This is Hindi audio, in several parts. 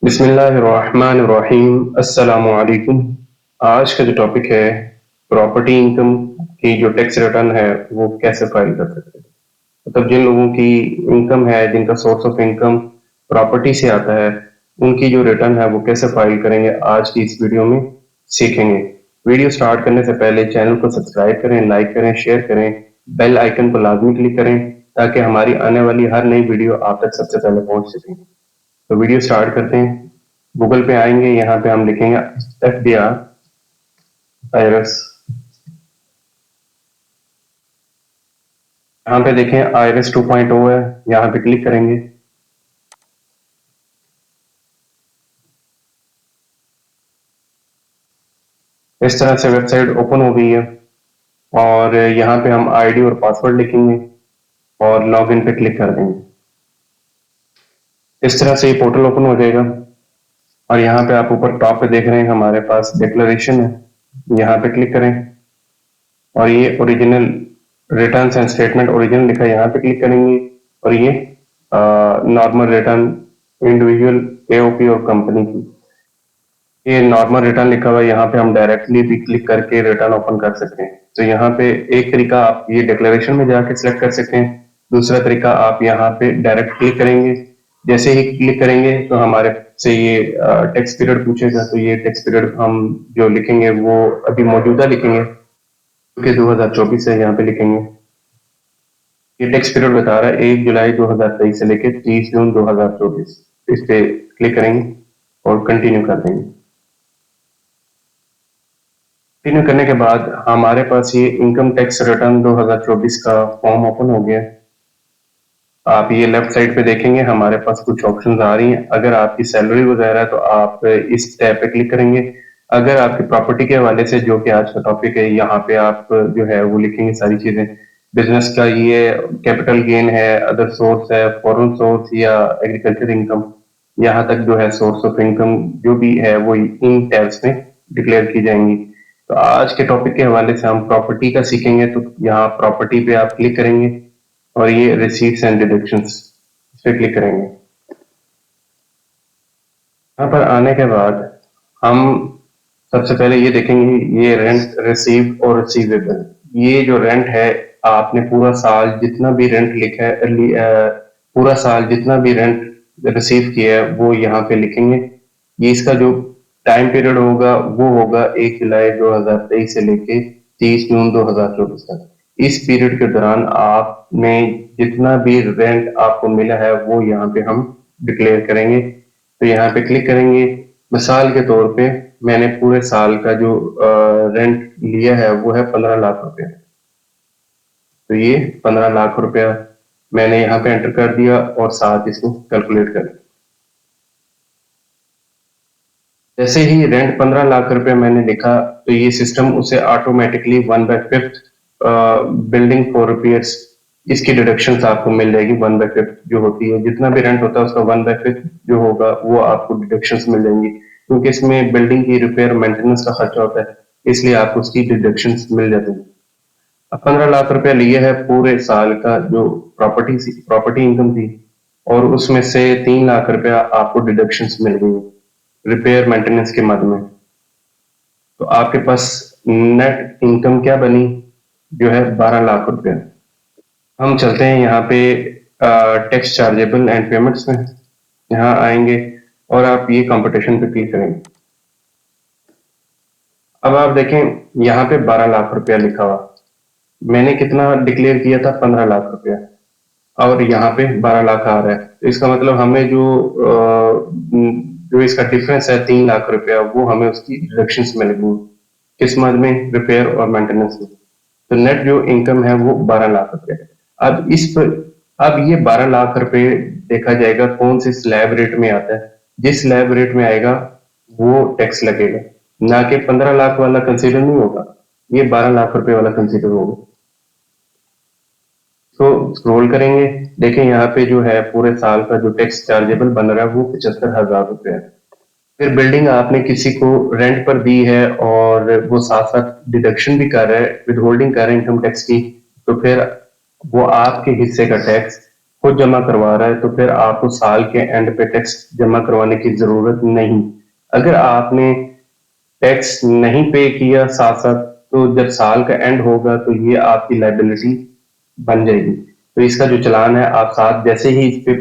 बिस्मिल्लाहिर्रहमानिर्रहीम अस्सलामु अलैकुम। आज का जो टॉपिक है प्रॉपर्टी इनकम की जो टैक्स रिटर्न है वो कैसे फाइल कर सकते हैं। मतलब जिन लोगों की इनकम है, जिनका सोर्स ऑफ इनकम प्रॉपर्टी से आता है, उनकी जो रिटर्न है वो कैसे फाइल करेंगे, आज की इस वीडियो में सीखेंगे। वीडियो स्टार्ट करने से पहले चैनल को सब्सक्राइब करें, लाइक करें, शेयर करें, बेल आइकन को लाजमी क्लिक करें ताकि हमारी आने वाली हर नई वीडियो आप तक सबसे पहले पहुंच सके। तो वीडियो स्टार्ट करते हैं। गूगल पे आएंगे, यहाँ पे हम लिखेंगे FDR आयरस। यहाँ पे देखें आयरस 2.0 है, यहाँ पे क्लिक करेंगे। इस तरह से वेबसाइट ओपन हो गई है और यहाँ पे हम आईडी और पासवर्ड लिखेंगे और लॉगिन पे क्लिक कर देंगे। इस तरह से ये पोर्टल ओपन हो जाएगा और यहाँ पे आप ऊपर टॉप पे देख रहे हैं हमारे पास डिक्लेरेशन है, यहाँ पे क्लिक करें और ये original returns and statement original लिखा है, यहाँ पे क्लिक करेंगे और ये नॉर्मल रिटर्न इंडिविजुअल एओपी और कंपनी की, ये नॉर्मल रिटर्न लिखा हुआ है। यहाँ पे हम डायरेक्टली भी क्लिक करके रिटर्न ओपन कर सकते हैं। तो यहाँ पे एक तरीका आप ये डिक्लेरेशन में जाके सिलेक्ट कर सकते हैं, दूसरा तरीका आप यहाँ पे डायरेक्ट क्लिक करेंगे। जैसे ही क्लिक करेंगे तो हमारे से ये टैक्स पीरियड पूछेगा, तो ये टैक्स पीरियड हम जो लिखेंगे वो अभी मौजूदा लिखेंगे क्योंकि 2024 है, यहाँ पे लिखेंगे। ये टैक्स पीरियड बता रहा है 1 जुलाई 2023 से लेकर 30 जून 2024। इस पे क्लिक करेंगे और कंटिन्यू कर देंगे। कंटिन्यू करने के बाद हमारे पास ये इनकम टैक्स रिटर्न 2024 का फॉर्म ओपन हो गया। आप ये लेफ्ट साइड पे देखेंगे हमारे पास कुछ ऑप्शंस आ रही हैं। अगर आपकी सैलरी वगैरह है तो आप इस टैब पे क्लिक करेंगे। अगर आपकी प्रॉपर्टी के हवाले से, जो कि आज का टॉपिक है, यहाँ पे आप जो है वो लिखेंगे सारी चीजें। बिजनेस का ये कैपिटल गेन है, अदर सोर्स है, फॉरेन सोर्स या एग्रीकल्चर इनकम, यहाँ तक जो है सोर्स ऑफ इनकम जो भी है वो इन टैब्स में डिक्लेयर की जाएंगी। तो आज के टॉपिक के हवाले से हम प्रॉपर्टी का सीखेंगे। तो यहाँ प्रॉपर्टी पे आप क्लिक करेंगे और ये रिसीट्स एंड डिडक्शंस इस पे क्लिक करेंगे। यहाँ पर आने के बाद हम सबसे पहले ये देखेंगे ये रेंट रिसीव और रिसीवेबल। ये जो रेंट है, आपने पूरा साल जितना भी रेंट लिखा है, पूरा साल जितना भी रेंट रिसीव किया है वो यहाँ पे लिखेंगे। ये इसका जो टाइम पीरियड होगा वो होगा 1 जुलाई 2023 से लेके 30 जून 2024 तक। इस पीरियड के दौरान आपने जितना भी रेंट आपको मिला है वो यहाँ पे हम डिक्लेयर करेंगे। तो यहाँ पे क्लिक करेंगे। मिसाल के तौर पे मैंने पूरे साल का जो रेंट लिया है वो है 15 लाख रुपया। तो ये 15 लाख रुपया मैंने यहाँ पे एंटर कर दिया और साथ इसको कैलकुलेट कर दिया। जैसे ही रेंट 15 लाख रुपए मैंने लिखा तो ये सिस्टम उसे ऑटोमेटिकली 1/5 बिल्डिंग फॉर रिपेयर्स, इसकी डिडक्शंस आपको मिल जाएगी। 1/5 जो होती है, जितना भी रेंट होता है उसका 1/5 जो होगा वो आपको डिडक्शंस मिल जाएंगी, क्योंकि इसमें बिल्डिंग की रिपेयर मेंटेनेंस का खर्चा होता है, इसलिए आपको उसकी डिडक्शंस मिल जाती है। अब 15 लाख रुपया लिए है पूरे साल का जो प्रॉपर्टी इनकम थी, और उसमें से 3 लाख रुपया आपको डिडक्शंस मिल गई रिपेयर मेंटेनेंस के मद में। तो आपके पास नेट इनकम क्या बनी, जो है 12 लाख रुपया। हम चलते हैं यहाँ पे टैक्स चार्जेबल एंड पेमेंट्स में, यहाँ आएंगे और आप ये कंपटीशन पे क्लिक करेंगे। अब आप देखें यहाँ पे 12 लाख रुपया लिखा हुआ, मैंने कितना डिक्लेयर किया था, 15 लाख रुपया, और यहाँ पे 12 लाख आ रहा है। तो इसका मतलब हमें जो इसका डिफरेंस है 3 लाख रुपया, वो हमें उसकी डिडक्शंस मिलेगी किस मद में, रिपेयर और मेंटेनेंस में। तो नेट जो इनकम है वो 12 लाख रुपए। अब इस पर अब ये 12 लाख रुपए देखा जाएगा कौन से स्लैब रेट में आता है। जिस स्लैब रेट में आएगा वो टैक्स लगेगा, ना कि 15 लाख वाला कंसीडर नहीं होगा, ये 12 लाख रुपए वाला कंसीडर होगा। तो स्क्रॉल करेंगे, देखें यहाँ पे जो है पूरे साल का जो टैक्स चार्जेबल बन रहा है वो 75,000 रुपये है। फिर बिल्डिंग आपने किसी को रेंट पर दी है और वो साथ साथ डिडक्शन भी कर रहा है, विद होल्डिंग कर रहा है इनकम टैक्स की, तो फिर वो आपके हिस्से का टैक्स खुद जमा करवा रहा है तो फिर आपको साल के एंड पे टैक्स जमा करवाने की जरूरत नहीं। अगर आपने टैक्स नहीं पे किया साथ साथ, तो जब साल का एंड होगा तो ये आपकी लाइबिलिटी बन जाएगी। तो इसका जो चालान है आप साथ जैसे ही इस पे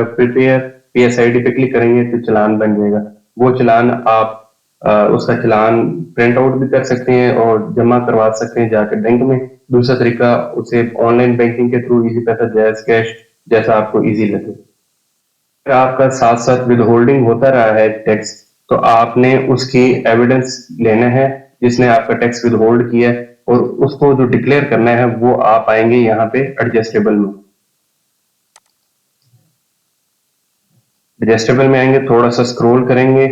प्रिपेयर PSID पे क्लिक करेंगे तो चालान बन जाएगा। वो चालान आप उसका चालान प्रिंट आउट भी कर सकते हैं और जमा करवा सकते हैं जाकर बैंक में। दूसरा तरीका उसे ऑनलाइन बैंकिंग के थ्रू इजी पैसा, जैज कैश, जैसा आपको इजी लगे। अगर आपका साथ साथ विद होल्डिंग होता रहा है टैक्स, तो आपने उसकी एविडेंस लेना है जिसने आपका टैक्स विद होल्ड किया है, और उसको जो डिक्लेयर करना है वो आप आएंगे यहाँ पे एडजस्टेबल में। एडजस्टेबल में आएंगे, थोड़ा सा स्क्रॉल करेंगे,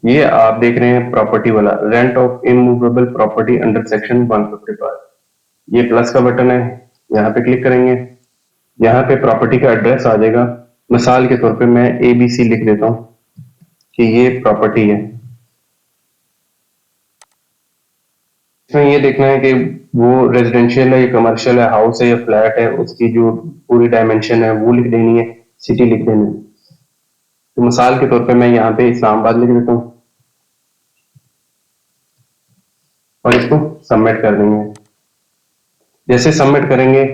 ये आप देख रहे हैं प्रॉपर्टी वाला, rent of immovable property under section 155। ये प्लस का बटन है, यहाँ पे क्लिक करेंगे। यहाँ पे प्रॉपर्टी का एड्रेस आ जाएगा। मिसाल के तौर पे मैं ABC लिख देता हूँ कि ये प्रॉपर्टी है। इसमें ये देखना है कि वो रेजिडेंशियल है या कमर्शियल है, हाउस है या फ्लैट है, उसकी जो पूरी डायमेंशन है वो लिख देनी है, सिटी लिख देनी है। तो मिसाल के तौर पे मैं यहाँ पे इस्लामाबाद लिख देता हूँ और इसको सबमिट कर देंगे। जैसे सबमिट करेंगे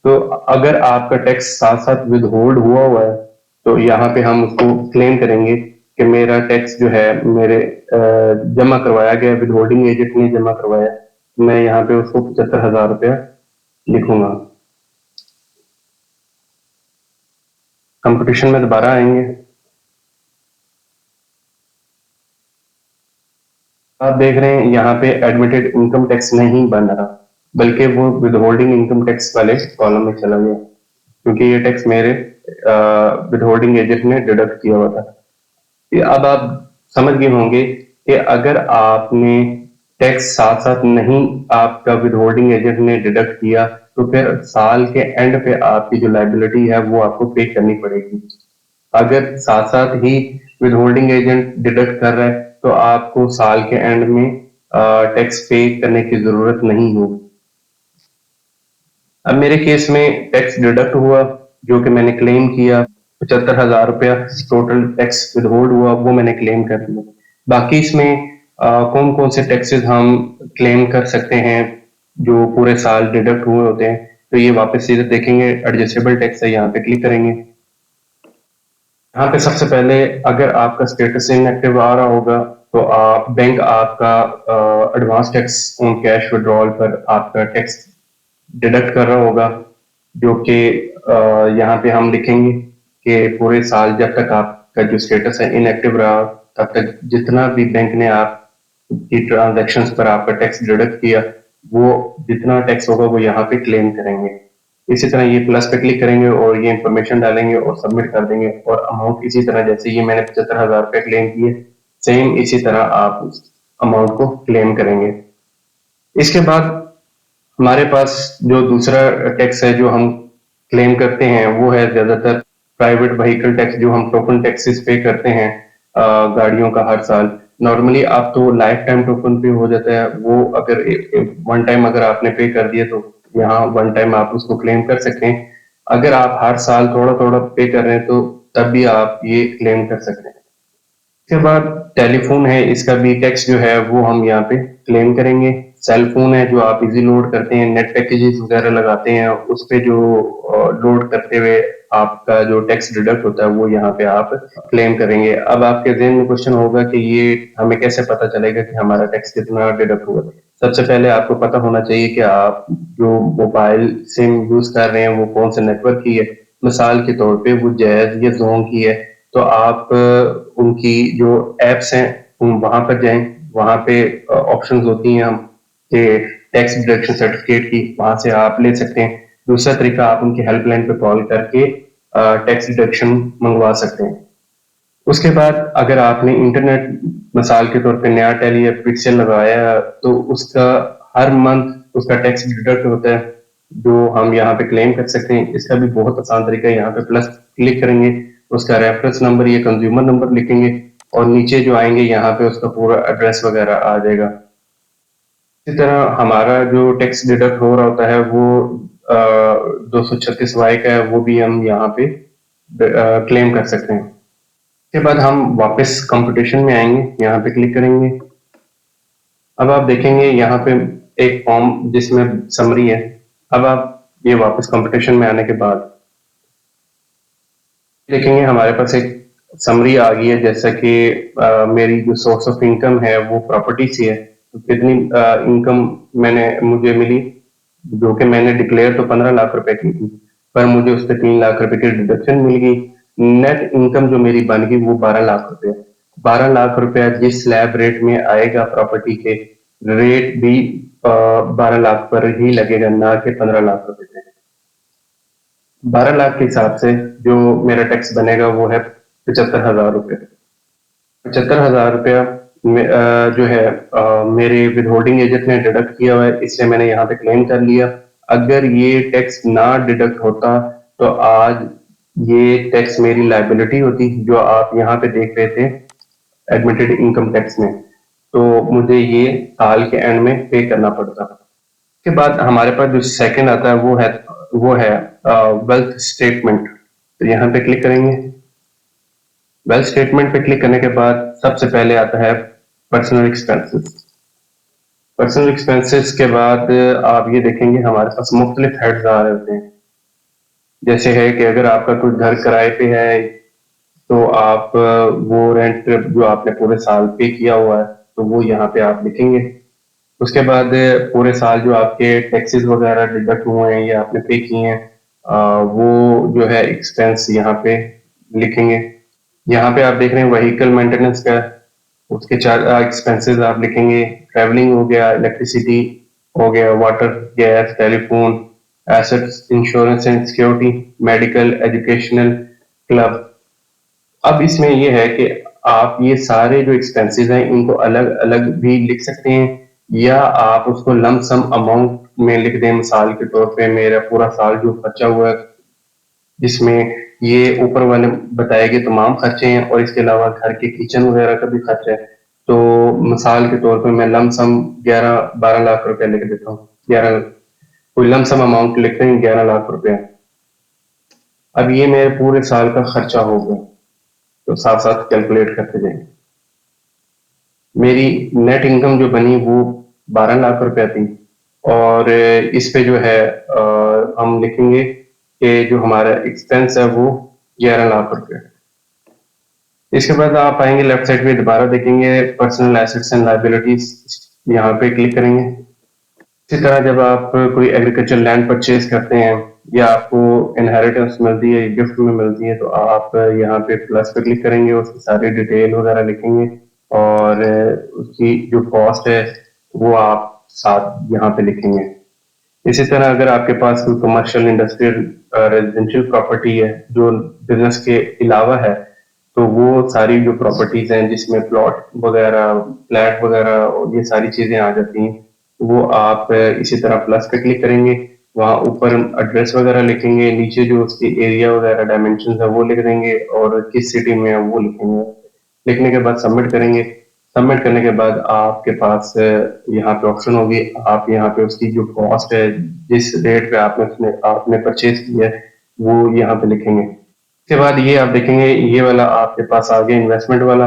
तो अगर आपका टैक्स साथ साथ विद होल्ड हुआ है तो यहाँ पे हम उसको क्लेम करेंगे कि मेरा टैक्स जो है मेरे जमा करवाया गया, विद होल्डिंग एजेंट ने जमा करवाया। मैं यहाँ पे उसको 75,000 रुपया लिखूंगा। कंपटीशन में दोबारा आएंगे, आप देख रहे हैं यहाँ पे एडमिटेड इनकम टैक्स नहीं बन रहा, बल्कि वो विद होल्डिंग इनकम टैक्स वाले कॉलम में चला गया, क्योंकि ये टैक्स मेरे विद होल्डिंग एजेंट ने डिडक्ट किया हुआ था। अब आप समझ गए होंगे कि अगर आपने टैक्स साथ साथ नहीं आपका विद होल्डिंग एजेंट ने डिडक्ट किया तो फिर साल के एंड पे आपकी जो लाइबिलिटी है वो आपको पे करनी पड़ेगी। अगर साथ साथ ही विद होल्डिंग एजेंट डिडक्ट कर रहा है तो आपको साल के एंड में टैक्स पे करने की जरूरत नहीं होगी। अब मेरे केस में टैक्स डिडक्ट हुआ, जो कि मैंने क्लेम किया, 75,000 रुपया टोटल टैक्स विद होल्ड हुआ, वो मैंने क्लेम कर लिया। बाकी इसमें कौन कौन से टैक्सेस हम क्लेम कर सकते हैं जो पूरे साल डिडक्ट हुए होते हैं, तो ये वापस सीधे देखेंगे, एडजस्टेबल टैक्स है, यहाँ पे क्लिक करेंगे। यहाँ पे सबसे पहले अगर आपका स्टेटस इनएक्टिव आ रहा होगा तो आप बैंक आपका advance tax on cash withdrawal पर आपका टैक्स डिडक्ट कर रहा होगा, जो कि यहाँ पे हम लिखेंगे कि पूरे साल जब तक आपका जो स्टेटस है इनएक्टिव रहा तब तक जितना भी बैंक ने आपकी ट्रांजैक्शंस पर आपका टैक्स डिडक्ट किया वो जितना टैक्स होगा वो यहाँ पे क्लेम करेंगे। इसी तरह ये प्लस पे क्लिक करेंगे और ये इंफॉर्मेशन डालेंगे और सबमिट कर देंगे, और अमाउंट इसी तरह जैसे ये मैंने 75,000 रुपये क्लेम किए, सेम इसी तरह आप उस अमाउंट को क्लेम करेंगे। इसके बाद हमारे पास जो दूसरा टैक्स है जो हम क्लेम करते हैं वो है ज्यादातर प्राइवेट व्हीकल टैक्स, जो हम टोकन टैक्सेस पे करते हैं गाड़ियों का हर साल। नॉर्मली आप तो लाइफ टाइम टोकन पे हो जाता है वो, अगर वन टाइम अगर आपने पे कर दिया तो यहाँ वन टाइम आप उसको क्लेम कर सकते हैं। अगर आप हर साल थोड़ा थोड़ा पे कर रहे हैं तो तब भी आप ये क्लेम कर सकते हैं। इसके बाद टेलीफोन है, इसका भी टैक्स जो है वो हम यहाँ पे क्लेम करेंगे। सेल फोन है जो आप इजी लोड करते हैं, नेट पैकेजेस वगैरह लगाते हैं, उस पे जो लोड करते हुए आपका जो टैक्स डिडक्ट होता है वो यहाँ पे आप क्लेम करेंगे। अब आपके जहन में क्वेश्चन होगा कि ये हमें कैसे पता चलेगा कि हमारा टैक्स कितना डिडक्ट हुआ। सबसे पहले आपको पता होना चाहिए कि आप जो मोबाइल सिम यूज कर रहे हैं वो कौन से नेटवर्क की है। मिसाल के तौर पे वो जैज या जोंग की है तो आप उनकी जो एप्स हैं वहां पर जाएं, वहां पे ऑप्शंस होती हैं हम कि टैक्स डिडक्शन सर्टिफिकेट की, वहां से आप ले सकते हैं। दूसरा तरीका आप उनकी हेल्पलाइन पे कॉल करके टैक्स डिडक्शन मंगवा सकते हैं। उसके बाद अगर आपने इंटरनेट मिसाल के तौर पे नया टेली या पिक्सल लगाया तो उसका हर मंथ उसका टैक्स डिडक्ट होता है जो हम यहाँ पे क्लेम कर सकते हैं। इसका भी बहुत आसान तरीका है, यहाँ पे प्लस क्लिक करेंगे, उसका रेफरेंस नंबर या कंज्यूमर नंबर लिखेंगे और नीचे जो आएंगे यहाँ पे उसका पूरा एड्रेस वगैरह आ जाएगा। इसी तरह हमारा जो टैक्स डिडक्ट हो रहा होता है वो 236Y का है वो भी हम यहाँ पे क्लेम कर सकते हैं। उसके बाद हम वापस कंप्यूटेशन में आएंगे, यहाँ पे क्लिक करेंगे। अब आप देखेंगे यहाँ पे एक फॉर्म जिसमें समरी है। अब आप ये वापस कंप्यूटेशन में आने के बाद देखेंगे हमारे पास एक समरी आ गई है, जैसा कि मेरी जो सोर्स ऑफ इनकम है वो प्रॉपर्टी से है। तो कितनी इनकम मुझे मिली, जो कि मैंने डिक्लेयर तो 15 लाख रुपए की थी, पर मुझे उस पर 3 लाख रुपए की डिडक्शन मिल गई। नेट इनकम जो मेरी बन गई वो 12 लाख रुपए। 12 लाख रुपया जिस स्लैब रेट में आएगा प्रॉपर्टी के, रेट भी 12 लाख पर ही लगेगा, ना कि 15 लाख रुपए पे। 12 लाख के हिसाब से जो मेरा टैक्स बनेगा वो है 75,000 रुपये। 75,000 रुपया जो है मेरे विदहोल्डिंग एजेंट ने डिडक्ट किया हुआ है, इसलिए मैंने यहाँ पे क्लेम कर लिया। अगर ये टैक्स ना डिडक्ट होता तो आज ये टैक्स मेरी लाइबिलिटी होती, जो आप यहाँ पे देख रहे थे एडमिटेड इनकम टैक्स में। तो मुझे ये साल के एंड में पे करना पड़ता। उसके बाद हमारे पास जो सेकंड आता है वो है वेल्थ स्टेटमेंट। तो यहाँ पे क्लिक करेंगे। वेल्थ स्टेटमेंट पे क्लिक करने के बाद सबसे पहले आता है पर्सनल एक्सपेंसेस। पर्सनल एक्सपेंसेस के बाद आप ये देखेंगे हमारे पास मुख्तलिफ हेड्स आ रहे होते हैं। जैसे है कि अगर आपका कोई घर किराए पे है तो आप वो रेंट जो आपने पूरे साल पे किया हुआ है तो वो यहाँ पे आप लिखेंगे। उसके बाद पूरे साल जो आपके टैक्सेस वगैरह डिडक्ट हुए हैं या आपने पे किए हैं, वो जो है एक्सपेंस यहाँ पे लिखेंगे। यहाँ पे आप देख रहे हैं व्हीकल मेंटेनेंस का, उसके चार एक्सपेंसेस आप लिखेंगे। ट्रैवलिंग हो गया, इलेक्ट्रिसिटी हो गया, water, gas, telephone, assets, insurance and security, medical, educational, club. अब इसमें ये है कि आप ये सारे जो एक्सपेंसेस हैं इनको अलग अलग भी लिख सकते हैं, या आप उसको लमसम अमाउंट में लिख दें। मिसाल के तौर पे मेरा पूरा साल जो खर्चा हुआ है, जिसमें ये ऊपर वाले बताए गए तमाम खर्चे हैं और इसके अलावा घर के किचन वगैरह का भी खर्चा है, तो मिसाल के तौर पे मैं लमसम 11-12 लाख रुपया लिख देता हूँ। 11, कोई लमसम अमाउंट लिखते हैं 11 लाख रुपया। अब ये मेरे पूरे साल का खर्चा हो गया, तो साथ साथ कैलकुलेट करते जाएंगे। मेरी नेट इनकम जो बनी वो 12 लाख रुपया थी, और इस पे जो है हम लिखेंगे कि जो हमारा एक्सपेंस है वो 11 लाख रुपया। इसके बाद आप आएंगे लेफ्ट साइड पे, दोबारा देखेंगे पर्सनल एसेट्स एंड लायबिलिटीज, यहाँ पे क्लिक करेंगे। इसी तरह जब आप कोई एग्रीकल्चर लैंड परचेज करते हैं या आपको इनहेरिटेंस मिलती है, गिफ्ट में मिलती है, तो आप यहाँ पे प्लस पे क्लिक करेंगे, उसकी सारी डिटेल वगैरह लिखेंगे और उसकी जो कॉस्ट है वो आप साथ यहाँ पे लिखेंगे। इसी तरह अगर आपके पास कोई कमर्शियल, इंडस्ट्रियल, रेजिडेंशियल प्रॉपर्टी है जो बिजनेस के अलावा है, तो वो सारी जो प्रॉपर्टीज हैं जिसमें प्लॉट वगैरह, फ्लैट वगैरह और ये सारी चीजें आ जाती हैं, वो आप इसी तरह प्लस पे क्लिक करेंगे, वहाँ ऊपर एड्रेस वगैरह लिखेंगे, नीचे जो उसके एरिया वगैरह डायमेंशन है वो लिख देंगे और किस सिटी में है वो लिखेंगे। लिखने के बाद सबमिट करेंगे। सबमिट करने के बाद आपके पास यहाँ पे ऑप्शन होगी, आप यहाँ पे उसकी जो कॉस्ट है, जिस रेट पे आपने परचेज किया है, वो यहाँ पे लिखेंगे। इसके बाद ये आप देखेंगे ये वाला आपके पास आ गया इन्वेस्टमेंट वाला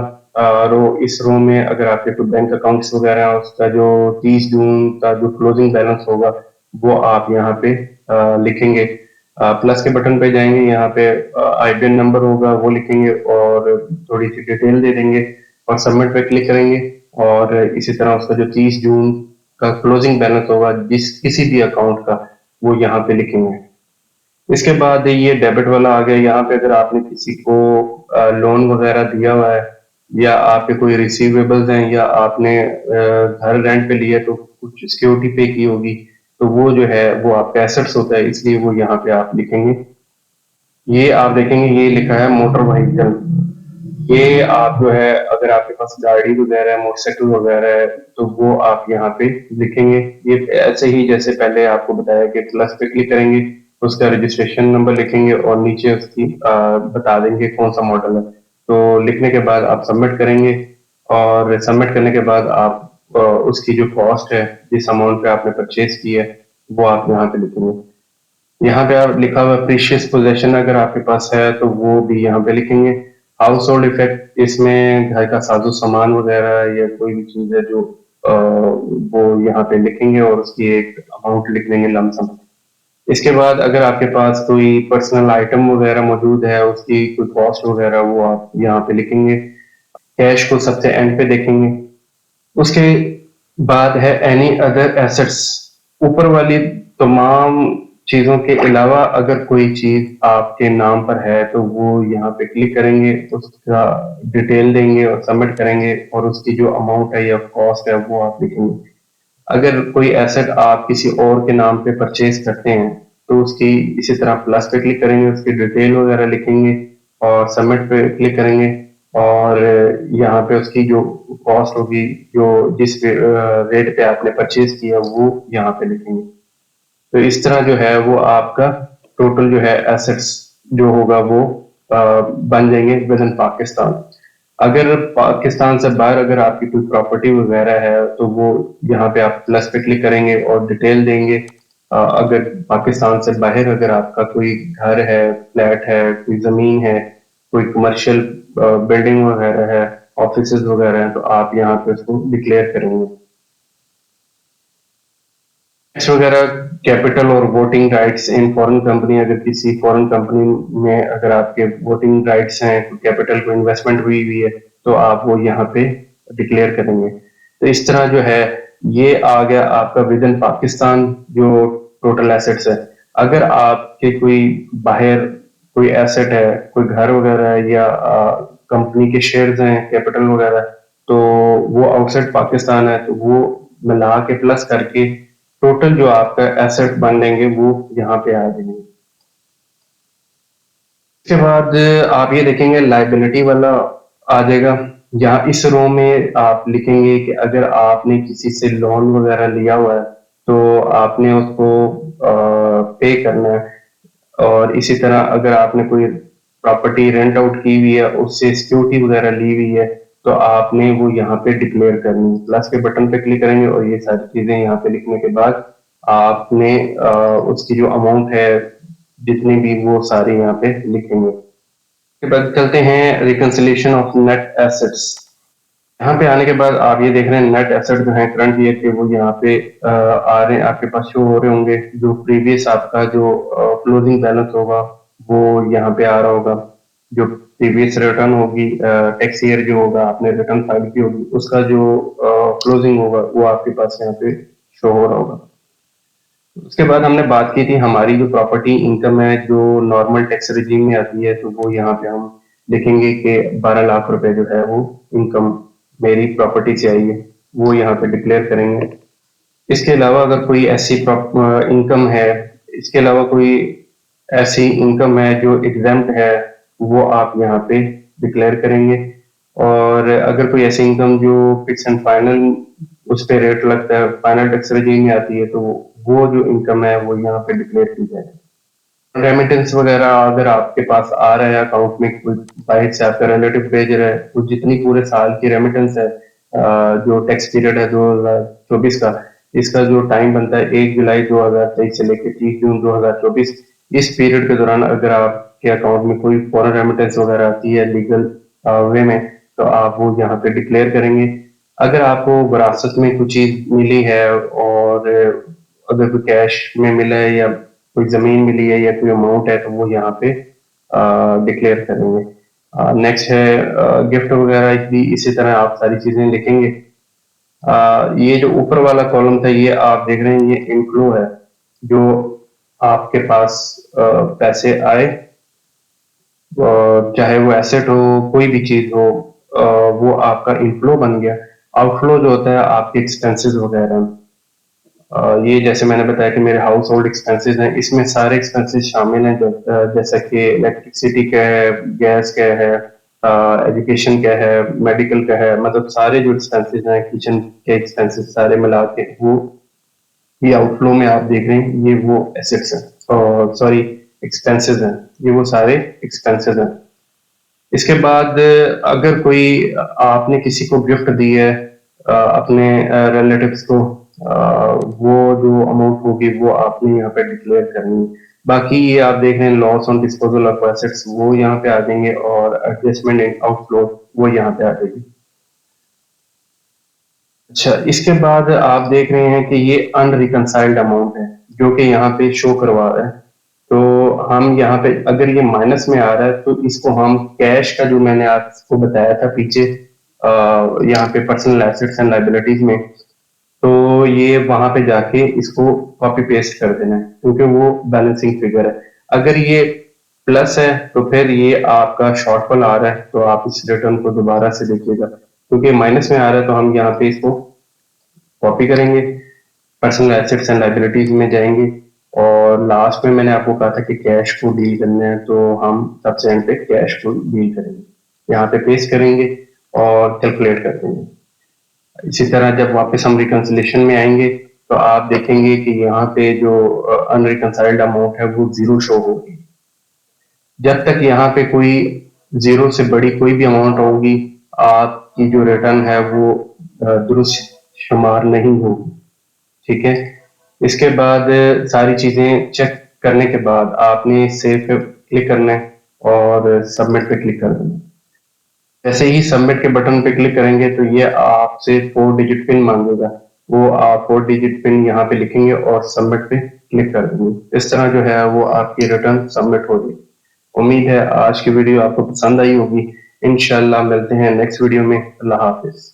रो। इस रो में अगर आपके कोई बैंक अकाउंट्स वगैरह हैं, उसका जो 30 जून का जो क्लोजिंग बैलेंस होगा वो आप यहाँ पे लिखेंगे। प्लस के बटन पे जाएंगे, यहाँ पे आईबीएन नंबर होगा वो लिखेंगे और थोड़ी सी डिटेल दे देंगे और सबमिट पे क्लिक करेंगे। और इसी तरह उसका जो 30 जून का क्लोजिंग बैलेंस होगा जिस किसी भी अकाउंट का, वो यहाँ पे लिखेंगे। इसके बाद ये डेबिट वाला आ गया। यहाँ पे अगर आपने किसी को लोन वगैरह दिया हुआ है या आपके कोई रिसीवेबल्स हैं या आपने घर रेंट पे लिया तो कुछ सिक्योरिटी पे की होगी, तो वो जो है वो आपका एसेट्स होता है, इसलिए वो यहाँ पे आप लिखेंगे। ये आप देखेंगे ये लिखा है मोटर व्हीकल। ये आप जो है अगर आपके पास गाड़ी वगैरह है, मोटरसाइकिल वगैरह है, तो वो आप यहाँ पे लिखेंगे। ये ऐसे ही जैसे पहले आपको बताया कि प्लस पे क्लिक करेंगे, उसका रजिस्ट्रेशन नंबर लिखेंगे और नीचे उसकी बता देंगे कौन सा मॉडल है। तो लिखने के बाद आप सबमिट करेंगे और सबमिट करने के बाद आप उसकी जो कॉस्ट है, जिस अमाउंट पे आपने परचेज की है, वो आप यहाँ पे लिखेंगे। यहाँ पे आप लिखा हुआ प्रीशियस पोजेशन अगर आपके पास है तो वो भी यहाँ पे लिखेंगे। हाउस होल्ड इफेक्ट, इसमें घर का साजो सामान वगैरह या कोई भी चीज है जो वो यहाँ पे लिखेंगे और उसकी एक अमाउंट लिख देंगे लमसम। इसके बाद अगर आपके पास कोई पर्सनल आइटम वगैरह मौजूद है उसकी कोई कॉस्ट वगैरह वो आप यहाँ पे लिखेंगे। कैश को सबसे एंड पे देखेंगे। उसके बाद है एनी अदर एसेट्स। ऊपर वाली तमाम चीजों के अलावा अगर कोई चीज आपके नाम पर है तो वो यहाँ पे क्लिक करेंगे, उसका डिटेल देंगे और सबमिट करेंगे और उसकी जो अमाउंट है या कॉस्ट है वो आप लिखेंगे। अगर कोई एसेट आप किसी और के नाम पे परचेज करते हैं तो उसकी इसी तरह प्लस पे क्लिक करेंगे, उसकी डिटेल वगैरह लिखेंगे और सबमिट पे क्लिक करेंगे और यहाँ पे उसकी जो कॉस्ट होगी, जो जिस रेट पे आपने परचेज किया वो यहाँ पे लिखेंगे। तो इस तरह जो है वो आपका टोटल जो है एसेट्स जो होगा वो बन जाएंगे विद इन पाकिस्तान। अगर पाकिस्तान से बाहर अगर आपकी कोई प्रॉपर्टी वगैरह है तो वो यहाँ पे आप प्लस पे क्लिक करेंगे और डिटेल देंगे। अगर पाकिस्तान से बाहर अगर आपका कोई घर है, फ्लैट है, कोई जमीन है, कोई कमर्शियल बिल्डिंग वगैरह है, ऑफिसेज वगैरह हैं, तो आप यहाँ पे उसको डिक्लेयर करेंगे। टैक्स वगैरह, कैपिटल और voting rights in foreign company, अगर किसी फॉरेन कंपनी में अगर आपके वोटिंग राइट्स हैं, कैपिटल को इन्वेस्टमेंट हुई हुई है तो आप वो यहाँ पे डिक्लेयर करेंगे। तो इस तरह जो है ये आ गया आपका विद इन पाकिस्तान जो टोटल एसेट्स है। अगर आपके कोई बाहर कोई एसेट है, कोई घर वगैरह है या कंपनी के शेयर्स हैं, कैपिटल वगैरह, तो वो आउटसाइड पाकिस्तान है तो वो मिला के प्लस करके टोटल जो आपका एसेट बन लेंगे वो यहाँ पे आ जाएंगे। इसके बाद आप ये देखेंगे लाइबिलिटी वाला आ जाएगा। यहाँ इस रो में आप लिखेंगे कि अगर आपने किसी से लोन वगैरह लिया हुआ है तो आपने उसको पे करना है। और इसी तरह अगर आपने कोई प्रॉपर्टी रेंट आउट की हुई है, उससे सिक्योरिटी वगैरह ली हुई है, तो आपने वो यहाँ पे डिक्लेयर करनी है। प्लस के बटन पे क्लिक करेंगे और ये सारी चीजें यहाँ पे लिखने के बाद आपने उसकी जो अमाउंट है जितनी भी वो सारी यहाँ पे लिखेंगे। उसके बाद चलते हैं रिकंसिलिएशन ऑफ नेट एसेट्स। यहाँ पे आने के बाद आप ये देख रहे हैं नेट एसेट जो है करंट ईयर के वो यहाँ पे आ रहे हैं, आपके पास शो हो रहे होंगे। जो प्रीवियस आपका जो क्लोजिंग बैलेंस होगा वो यहाँ पे आ रहा होगा। जो प्रीवियस रिटर्न होगी, टैक्स ईयर जो होगा आपने रिटर्न फाइल की होगी, उसका जो क्लोजिंग होगा वो आपके पास यहाँ पे शो हो रहा होगा। उसके बाद हमने बात की थी हमारी जो प्रॉपर्टी इनकम है जो नॉर्मल टैक्स रिजीम में आती है, तो वो यहाँ पे हम देखेंगे कि 12 लाख रुपए जो है वो इनकम मेरी प्रॉपर्टी से आई है, वो यहाँ पे डिक्लेयर करेंगे। इसके अलावा अगर कोई ऐसी इनकम है, इसके अलावा कोई ऐसी इनकम है जो एग्जाम्प्ट है, वो आप यहाँ पे डिक्लेयर करेंगे। और अगर कोई ऐसी इनकम जो फिक्स एंड फाइनल उस पे रेट लगता है, फाइनल टैक्स रेजिम में आती है, तो वो जो इनकम है वो यहाँ पे डिक्लेयर की जाए। रेमिटेंस वगैरह अगर आपके पास आ रहा है अकाउंट में, कोई बाहर से आपका रिलेटिव भेज रहा है, तो जितनी पूरे साल की रेमिटेंस है, जो टैक्स पीरियड है 2024 का, इसका जो टाइम बनता है 1 जुलाई 2023 से लेकर 30 जून 2024, इस पीरियड के दौरान अगर आपके अकाउंट में कोई फॉरेन रेमिटेंस वगैरह आती है लीगल वे में, तो आप वो यहाँ पे डिक्लेयर करेंगे। अगर आपको विरासत में कुछ चीज मिली है और अगर कोई कैश में मिला है या कोई जमीन मिली है या कोई अमाउंट है, तो वो यहाँ पे डिक्लेयर करेंगे। नेक्स्ट है गिफ्ट वगैरह भी इसी तरह आप सारी चीजें लिखेंगे। ये जो ऊपर वाला कॉलम था ये आप देख रहे हैं, ये इनफ्लो है। जो आपके पास पैसे आए, चाहे वो एसेट हो, कोई भी चीज हो, वो आपका इनफ्लो बन गया। आउटफ्लो जो होता है आपके एक्सपेंसेस वगैरह। ये जैसे मैंने बताया कि मेरे हाउस होल्ड एक्सपेंसेस हैं, इसमें सारे एक्सपेंसेस शामिल हैं, जैसा कि इलेक्ट्रिसिटी का है, गैस का है, एजुकेशन का है, मेडिकल का है, मतलब सारे जो एक्सपेंसेस हैं, किचन के एक्सपेंसेस सारे मिला के वो ये आउटफ्लो में आप देख रहे हैं, ये वो एसेट्स हैं और सॉरी एक्सपेंसेस हैं, ये वो सारे एक्सपेंसेस हैं। इसके बाद अगर कोई आपने किसी को गिफ्ट दी है अपने रिलेटिव्स को, वो जो अमाउंट होगी वो आपने यहाँ पे डिक्लेयर करनी है। बाकी ये आप देख रहे हैं loss on disposal of assets, वो यहाँ पे आ जाएंगे, और एडजस्टमेंट इन आउटफ्लो वो यहाँ पे आ जाएगी। अच्छा, इसके बाद आप देख रहे हैं कि ये अनरिकंसाइल्ड अमाउंट है जो कि यहाँ पे शो करवा रहा है। तो हम यहाँ पे अगर ये माइनस में आ रहा है तो इसको हम कैश का, जो मैंने आपको बताया था पीछे यहाँ पे पर्सनल एसेट्स एंड लाइबिलिटीज में, तो ये वहां पे जाके इसको कॉपी पेस्ट कर देना है क्योंकि वो बैलेंसिंग फिगर है। अगर ये प्लस है तो फिर ये आपका शॉर्टफॉल आ रहा है, तो आप इस रिटर्न को दोबारा से देखिएगा, क्योंकि माइनस में आ रहा है तो हम यहाँ पे इसको कॉपी करेंगे, पर्सनल एसेट्स एंड लाइबिलिटीज में जाएंगे, और लास्ट में मैंने आपको कहा था कि कैश को डील करना है, तो हम सबसे एंड पे कैश को डील करेंगे, यहाँ पे पेस्ट करेंगे और कैलकुलेट कर देंगे। इसी तरह जब वापस हम रिकंसिलेशन में आएंगे तो आप देखेंगे कि यहाँ पे जो अनरिकंसाइल्ड अमाउंट है वो जीरो शो होगी। जब तक यहाँ पे कोई जीरो से बड़ी कोई भी अमाउंट होगी, आपकी जो रिटर्न है वो दुरुस्त शुमार नहीं होगी। ठीक है, इसके बाद सारी चीजें चेक करने के बाद आपने सेव पे क्लिक करना है और सबमिट पे क्लिक कर देना है। जैसे ही सबमिट के बटन पे क्लिक करेंगे तो ये आपसे 4 डिजिट पिन मांगेगा, वो आप 4 डिजिट पिन यहाँ पे लिखेंगे और सबमिट पे क्लिक कर देंगे। इस तरह जो है वो आपकी रिटर्न सबमिट हो गई। उम्मीद है आज की वीडियो आपको पसंद आई होगी। इंशाल्लाह मिलते हैं नेक्स्ट वीडियो में। अल्लाह हाफिज।